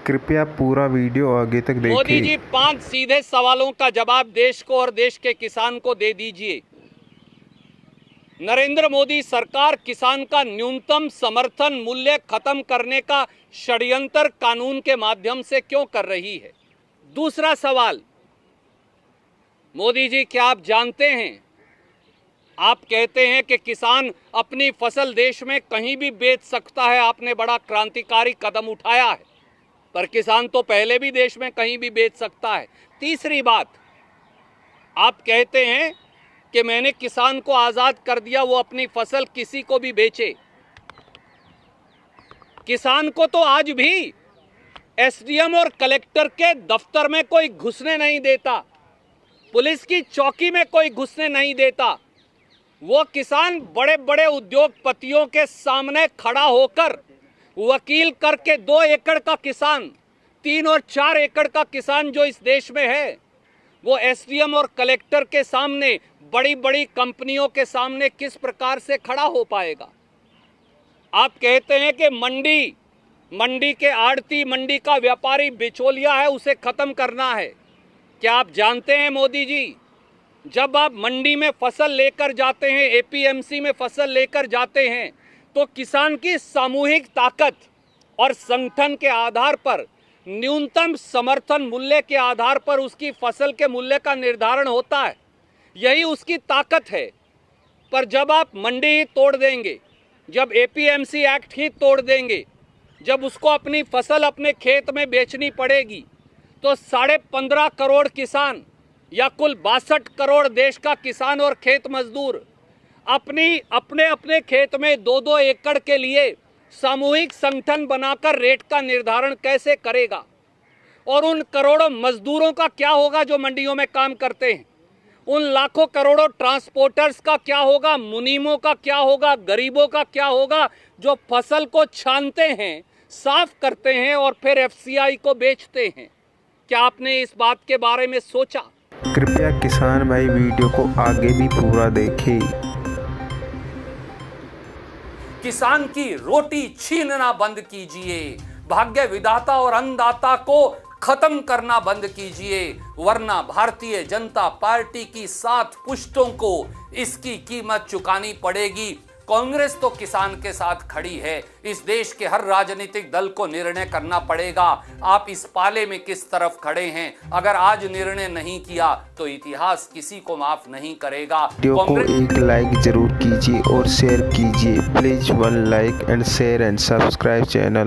कृपया पूरा वीडियो आगे तक देखें। मोदी जी 5 सीधे सवालों का जवाब देश को और देश के किसान को दे दीजिए। नरेंद्र मोदी सरकार किसान का न्यूनतम समर्थन मूल्य खत्म करने का षड्यंत्र कानून के माध्यम से क्यों कर रही है? दूसरा सवाल, मोदी जी क्या आप जानते हैं, आप कहते हैं कि किसान अपनी फसल देश में कहीं भी बेच सकता है, आपने बड़ा क्रांतिकारी कदम उठाया है, पर किसान तो पहले भी देश में कहीं भी बेच सकता है। तीसरी बात, आप कहते हैं कि मैंने किसान को आज़ाद कर दिया, वो अपनी फसल किसी को भी बेचे। किसान को तो आज भी एसडीएम और कलेक्टर के दफ्तर में कोई घुसने नहीं देता, पुलिस की चौकी में कोई घुसने नहीं देता। वो किसान बड़े बड़े उद्योगपतियों के सामने खड़ा होकर वकील करके 2 एकड़ का किसान, 3 और 4 एकड़ का किसान जो इस देश में है, वो एसडीएम और कलेक्टर के सामने, बड़ी बड़ी कंपनियों के सामने किस प्रकार से खड़ा हो पाएगा? आप कहते हैं कि मंडी के आड़ती, मंडी का व्यापारी बिचौलिया है, उसे खत्म करना है। क्या आप जानते हैं मोदी जी, जब आप मंडी में फसल लेकर जाते हैं, एपीएमसी में फसल लेकर जाते हैं, तो किसान की सामूहिक ताकत और संगठन के आधार पर, न्यूनतम समर्थन मूल्य के आधार पर उसकी फसल के मूल्य का निर्धारण होता है। यही उसकी ताकत है। पर जब आप मंडी ही तोड़ देंगे, जब एपीएमसी एक्ट ही तोड़ देंगे, जब उसको अपनी फसल अपने खेत में बेचनी पड़ेगी, तो 15.5 करोड़ किसान या कुल 62 करोड़ देश का किसान और खेत मजदूर अपने खेत में 2-2 एकड़ के लिए सामूहिक संगठन बनाकर रेट का निर्धारण कैसे करेगा? और उन करोड़ों मजदूरों का क्या होगा जो मंडियों में काम करते हैं? उन लाखों करोड़ों ट्रांसपोर्टर्स का क्या होगा? मुनीमों का क्या होगा? गरीबों का क्या होगा जो फसल को छानते हैं, साफ करते हैं और फिर एफसीआई को बेचते हैं? क्या आपने इस बात के बारे में सोचा? कृपया किसान भाई वीडियो को आगे भी पूरा देखें। किसान की रोटी छीनना बंद कीजिए, भाग्य विधाता और अन्नदाता को खत्म करना बंद कीजिए, वरना भारतीय जनता पार्टी की 7 पुश्तों को इसकी कीमत चुकानी पड़ेगी। कांग्रेस तो किसान के साथ खड़ी है, इस देश के हर राजनीतिक दल को निर्णय करना पड़ेगा आप इस पाले में किस तरफ खड़े हैं। अगर आज निर्णय नहीं किया तो इतिहास किसी को माफ नहीं करेगा। वीडियो को एक लाइक जरूर कीजिए और शेयर कीजिए। Please 1 like and share and subscribe channel.